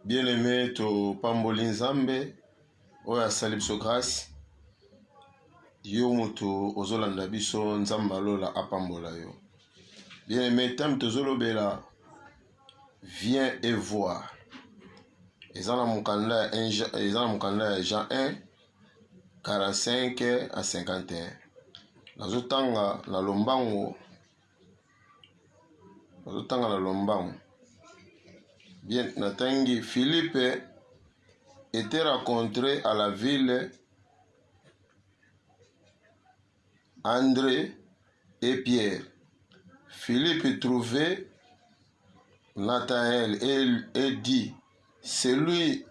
Bien-aimé, to pamboli nzambe oyo asali biso grâce yo moto ozolanda biso nzambe alola apambola yo. Bien-aimé, tami tozolobela viens et voir. Eza na mokanda ya Jean 1 45 à 51. Nazotanga na lombango. Bien, natangi Philippe était rencontré à la ville André et Pierre. Philippe trouvait Nathanaël et dit, celui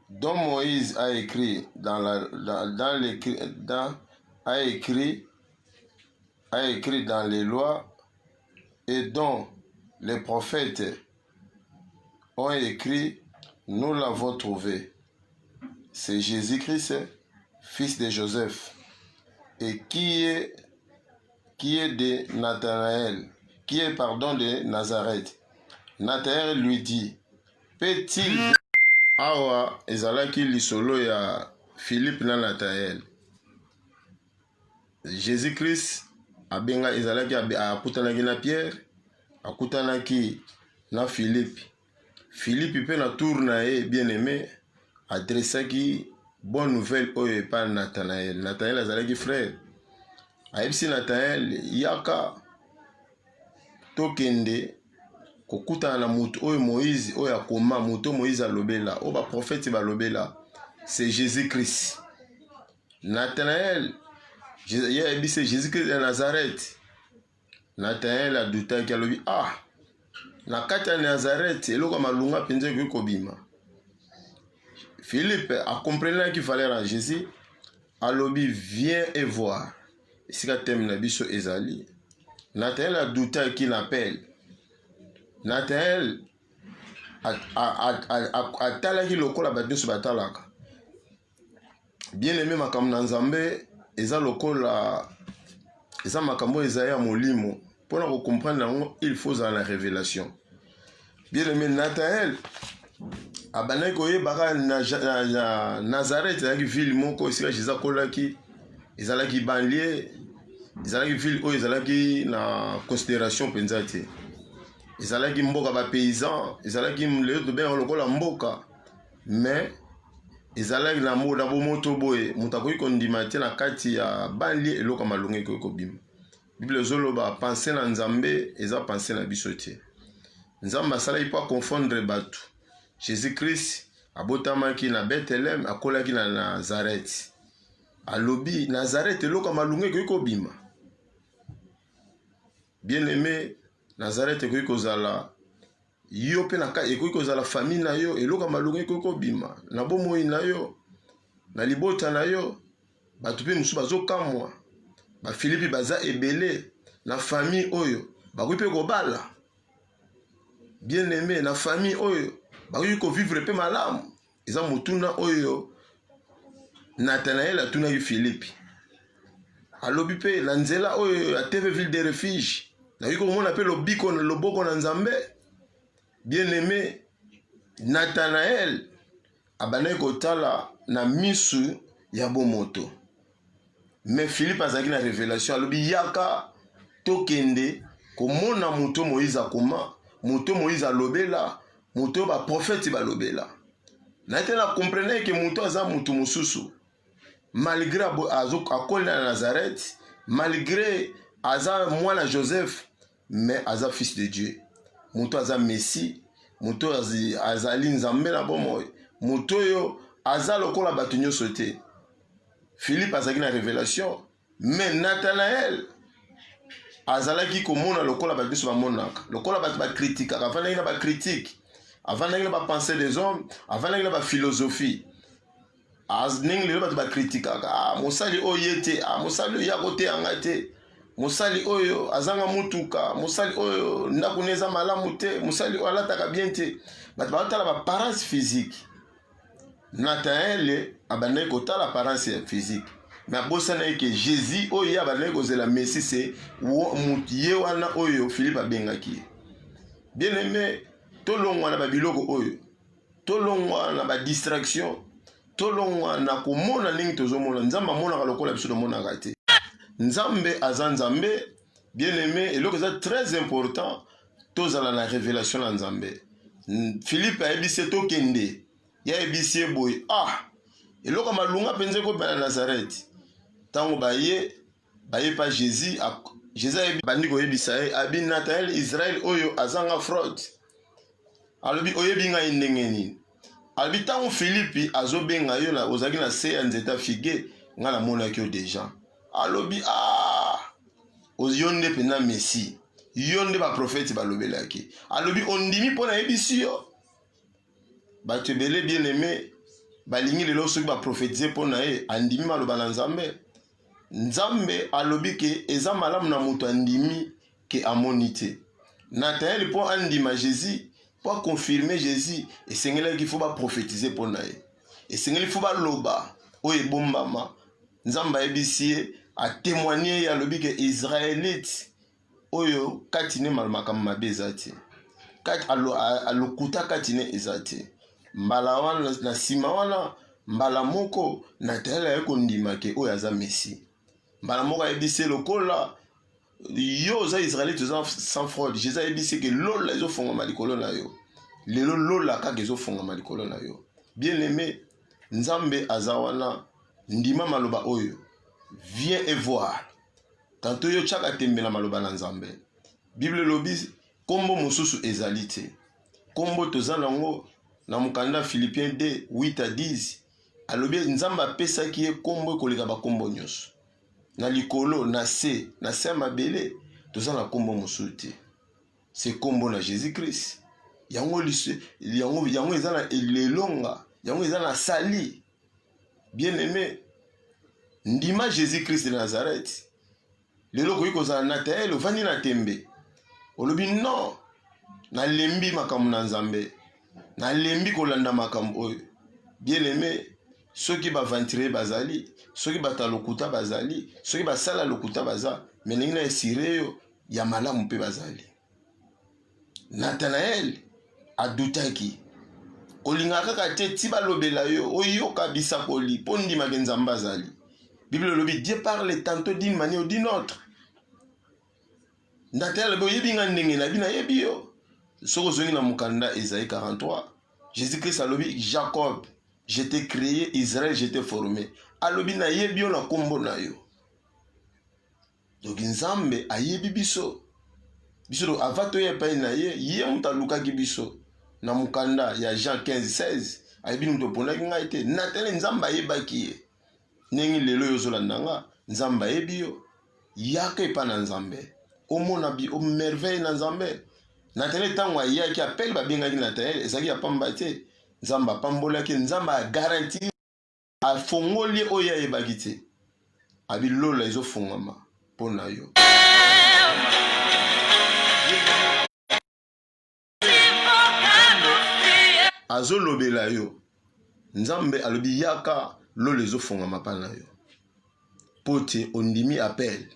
dont Moïse a écrit dans les lois et dont les prophètes ont écrit, nous l'avons trouvé. C'est Jésus-Christ, fils de Joseph, et qui est de Nathanaël, de Nazareth. Nathanaël lui dit, peut-il awa ezalaki lisolo ya Philippe na Nathanaël. Jésus-Christ abenga ezalaki akutanaki na Pierre, akutanaki na Philippe. Philippe pe na tour na ye bien-aimé adressaki bonne nouvelle oyo pa Nathanaël. Nathanaël azalaki frère. Ayebisi Nathanaël yaka tokende kokutana na mutu oyo Moïse oyo akoma mutu Moïse alobela oyo ba prophète balobela, c'est Jésus-Christ. Nathanaël yebisi Jésus-Christ de Nazareth. Nathanaël adutaki alobi na kati ya Nazareth eloko malunga penza kobima. Philippe a compris qu'il fallait à Jésus. Alobi viens et voir. Sika tem na biso ezali. Nathanaël a douté qu'il appelle. Nathanaël a talaki lokola badeso batalaka. Bien aimé makambo na Nzambe eza lokola eza makambo eza ya molimo. Pour nous comprendre, il faut la révélation. Bien aimé, Nathanaël abanaki koyebaka na Nazareth ezalaki ville moko esika Jésus akolaki ezalaki banlieue ezalaki ville oyo ezalaki na considération mpenza te ezalaki mboka bapaysan ezalaki lelo tobenga lokola mboka mais ezalaki na bomoto boye moto akoki kondima te na kati ya banlieue eloko malonga ekoki kobima. Bible ezoloba penser na Nzambe eza penser na biso te. Nzambe asalaki mpo confondre bato. Jésus-Christ abotamaki na Bethlehem akolaki na Nazareth. Alobi Nazareth eloko malunga ekoki kobima. Bien aimé, Nazareth ekoki kozala yo pe na ekoki kozala famille na yo eloko malunga ekoki kobima. Na bomoi na yo, na libota na yo, bato pe musu bazokamwa. Ba Philippe baza ebele na famille oyo bakoki pe kobala. Bien aimé na famille oyo bakoki ko vivre pe malamu. Eza motuna oyo Nathanaël atunaki Philippe. Alobi pe na nzela oyo a TV ville de refuge. Na yiko mona pe loboko na Nzambe. Bien aimé Nathanaël abanaki kotala na misu ya bomoto. Mais Philippe azaki na révélation alobi yaka tokende komona moto Moïse akoma moto Moïse alobela moto ba prophète balobela. Na te na comprendre que moto aza moto mususu malgré akoli na Nazareth malgré aza mwana Joseph mais aza fils de Dieu. Moto aza Messie moto azali Nzambe na bomoi moto yo aza lokola bato nyonso te. Philippe azaki na révélation, mais Nathanaël azalaki komona lokola bato biso bamonaka, lokola bato bakritikaka, avandaki na bakritike, avandaki na bapensée des hommes, avandaki na bafilosophie. Ndenge lelo bato bakritikaka, mosali oyo ye te, mosali oyo yako te yanga te, mosali oyo azanga mutuka, mosali oyo ndako ne eza malamu te, mosali oyo alataka bien te. Bato batala baparence physique. Nathanaël abandaki kotala apparence physique. Mais abosana que Jésus oyo abandaki kozela Messie c'est ye wana oyo Philippe abengaki. Bien aimé, tolongwa na babiloko oyo. tolongwa na ba distraction, tolongwa na komona ndenge tozomona. Nzambe amonaka lokola biso tomonaka te. Nzambe aza Nzambe, bien aimé, eloko eza très important tozala na révélation na Nzambe. Philippe ayebisi tokende, ya yebisi boy, eloko malunga penze ko bana Nazareth. Tango baye pa Jésus ayebi bandi koyebisa ye abi Nathanael Israël oyo azanga fraude. Alobi oyebi ngai ndenge nini. Alobi tango Philippe azobenga yo na ozaki na se ya nzeta fige nga namonaki yo deja. Alobi ozionde pena Messi. Yonde ba prophète balobelaki. Alobi ondimi pona yebisi yo. Bato ebele bien aimé balingi lelo soki ba prophétiser pona ye andimi maloba na Nzambe. Nzambe alobi ke eza malamu na moto andimi ke amoni te. Nathanael po andima Jésus, po confirmer Jésus, esengeli qu'il faut ba prophétiser pona ye. Esengeli faut ba loba o ebombama. Nzambe ayebisi ye a témoigner ya alobi ke Israélite oyo katine makambo mabe eza te. Alokuta katine eza te. Mbala wana na sima wana mbala moko Nathanael ayekondima ke oyo aza Messi. Mbala moko ayebisi lokola yo oza Israélite oza sans fraude. Jésus ayebisi ke lola ezofongama likolo na yo. Lelo lola kaka ezofongama likolo na yo. Bien aimé, Nzambe aza wana ndima maloba oyo. Viens et voir. Tanto yo tshaka tembe na maloba na Nzambe. Bible lobi kombo mosusu ezali te. Kombo toza nango na mukanda Philippiens 2 8 à 10. Alobi Nzambe apesaki ye kombo koleka ba kombo nyonso. Na likolo na se mabele toza na kombo mosusu te. C'est kombo na Jésus-Christ. Yango eza na elonga, yango eza na sali. Bien aimé, ndima Jésus-Christ de Nazareth. Lelo koyi kozala Nathanael ovandi na tembe. Olobi non, nalembi makambo na Nzambe. Nalembi kolanda makambo oyo. Bien aimé, soki bavantire bazali, soki batalokuta bazali, soki basala lokuta baza, meningi na esire yo ya malamu mpe bazali. Nathanael adutaki. Olinga kaka te ti balobela yo, oyoka bisakoli, po ndimaka Nzambe azali. Bible lobi, Dieu parle tantôt d'une manière ou d'une autre. Nathanael bo yebi nga ndenge na bina yebi yo. Soko zongi na mukanda Esaïe 43. Jésus-Christ alobi Jacob, je t'ai créé, Israël, je t'ai formé. Alobi na yebi yo na kombo na yo. Donc Nzambe ayebi biso. Biso do avato ye pa na ye muta lukaki biso. Na mukanda ya Jean 15:16. Ayebi muto pona ki ngai te. Nathanael Nzambe ayebaki ye. Nengi lelo yo zolandanga Nzambe ayebi yo. Yaka epa na Nzambe. Omona bi o merveille na Nzambe. Nathanael tango ayaki appel babengaki Nathanael ezaki ya pamba te. Nzambe apambolaki, Nzambe a garanti afongoli oyo ayebaki te. Abi lola ezofongama pona yo. Azolobela yo. Nzambe alobi yaka lola ezofongama pana yo. Pote ondimi appel.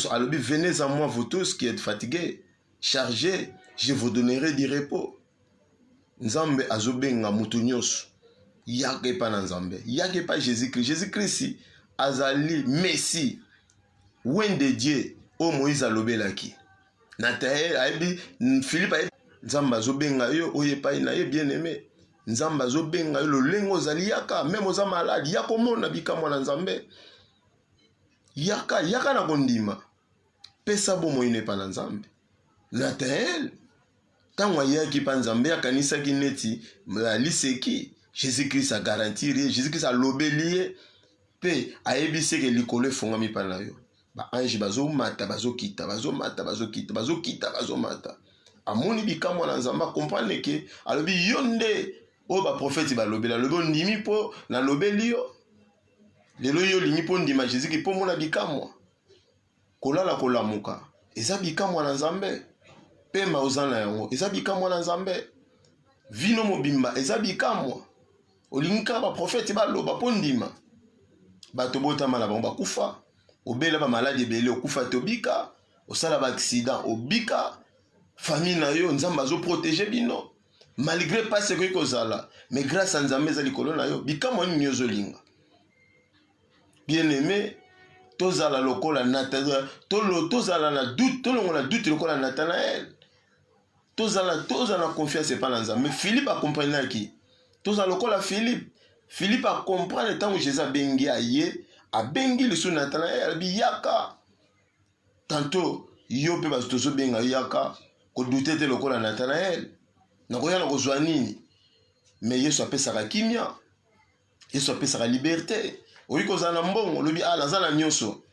Alobi venez à moi vous tous qui êtes fatigués, chargés, je vous donnerai du repos. Nzambe azobenga mutu nyonso. Yake pa na Nzambe. Yake pa Jésus-Christ. Jésus-Christ azali Messi. Wende Dieu o Moïse alobelaki. Nathanael ayebi Philippe ayebi Nzambe azobenga yo oyepai na ye bien aimé. Nzambe azobenga yo lolengo ozali yaka même oza malade yako mona bikamwa na Nzambe. Yaka na kondima. Pesa bomo ine pa na Nzambe. Nathanael tango ayaki pa Nzambe akanisaki neti liseki Jésus-Christ a garantir Jésus-Christ a lobeli pe ayebisi ke likolo efongami pa na yo. Ba ange bazomata bazokita bazomata. Amoni bikamwa na Nzambe comprendre ke alobi yonde o ba prophète balobela lobo ndimi po na lobeli yo. Lelo yo lingi po ndima Jésus-Christ po mona bikamwa. Kolala kolamuka. Eza bikamwa na Nzambe. Pema ozana yango. Eza bikamwa na Nzambe. Vino mobimba. Eza bikamwa. Olinga ba prophète baloba po ndima. Bato botama na bango bakufa. Obela ba malade ebele okufa te obika. Osala ba accident obika. Famille na yo Nzambe azo protéger bino. malgré pas ce que kozala mais grâce à nzambe za likolo na yo bikamwa nini ozolinga bien aimé tozala lokola tozala na doute tolongola doute lokola Nathanaël tozala confiance epa na nzambe. Mais Philippe akomprenaki tozala lokola Philippe akomprendre ntango Jésus abengi aye abengi lisu Nathanaël alobi yaka tantôt yo mpe bato tozobenga yaka kodute te lokola Nathanaël nakoya na kozwa nini. Mais Yesu apesaka kimia, Yesu apesaka liberté. Oyi kozala na mbongo olobi naza na nyonso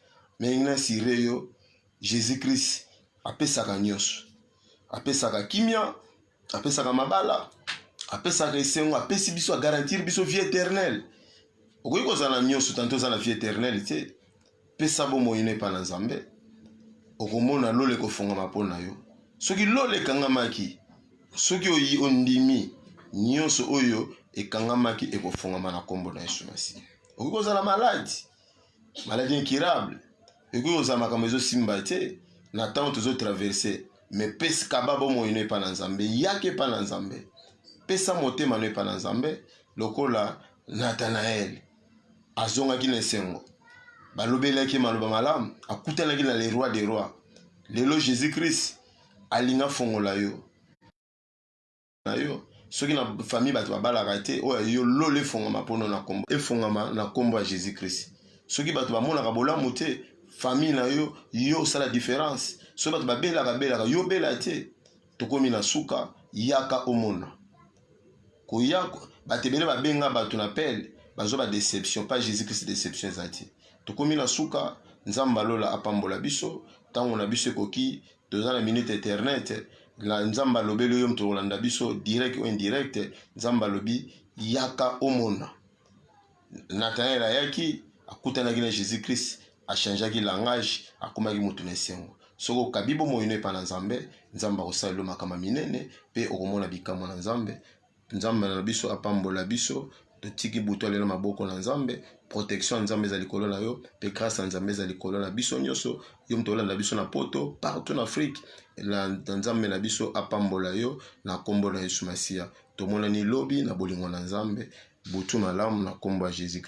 mais ngina sire yo Jésus Christ apesaka nyonso, apesaka kimia, apesaka mabala, apesaka esengo, apesi biso a garantir biso vie éternelle. Okoyi kozala na nyonso tanto oza na vie éternelle te pesa bomoi ino epa na nzambe okomona lole ekofungama mpo na yo. Soki lole ekangamaki, soki oyi ondimi nyonso oyo ekangamaki ekofungama na kombo na Yesu Masiya. Okoki kozala maladie incurable, okoki kozala makambo ezosimba te na ntango tozotraverse, mais pesa kaba bomoi ino epa na nzambe, yaka epa na nzambe, pesa motema no epa na nzambe lokola Nathanaël azongaki na esengo balobelaki maloba malamu akutanaki na le roi des rois. Lelo Jésus Christ alinga fongola yo na yo soki na famille bato babalaka te oyo yo lole efongama mpono na kombo efongama na kombo ya Jésus Christ. Soki bato bamonaka bolamu te famille na yo yo osala différence. Soki bato babelaka yo bela te tokomi na suka yaka omona koyaka bato ebele babenga bato na pele bazo ba déception pas Jésus Christ déception ezati tokomi na suka nzamba lola apambola biso tango na biso ekoki toza na minute éternelle la nzamba lobelo yo mto olanda biso direct ou indirect nzamba lobi yaka omona. Nathanaël ayaki akutanaki na Jésus Christ achangeaki langage akomaki mutu na esengo. Soko kabibo moyino epa na nzambe nzamba kosalelo makama minene pe okomona bikamwa na nzambe. Nzamba na biso apambola biso totiki buto lelo maboko na nzambe protection nzambe za likolo na yo pe grâce à nzambe za likolo na biso nyonso yo mto olanda biso na poto partout en Afrique la nzambe na biso apambola yo na kombo na Yesu Masiya. Tomona ni lobi na bolingo na nzambe butu malamu na kombo ya Jésus.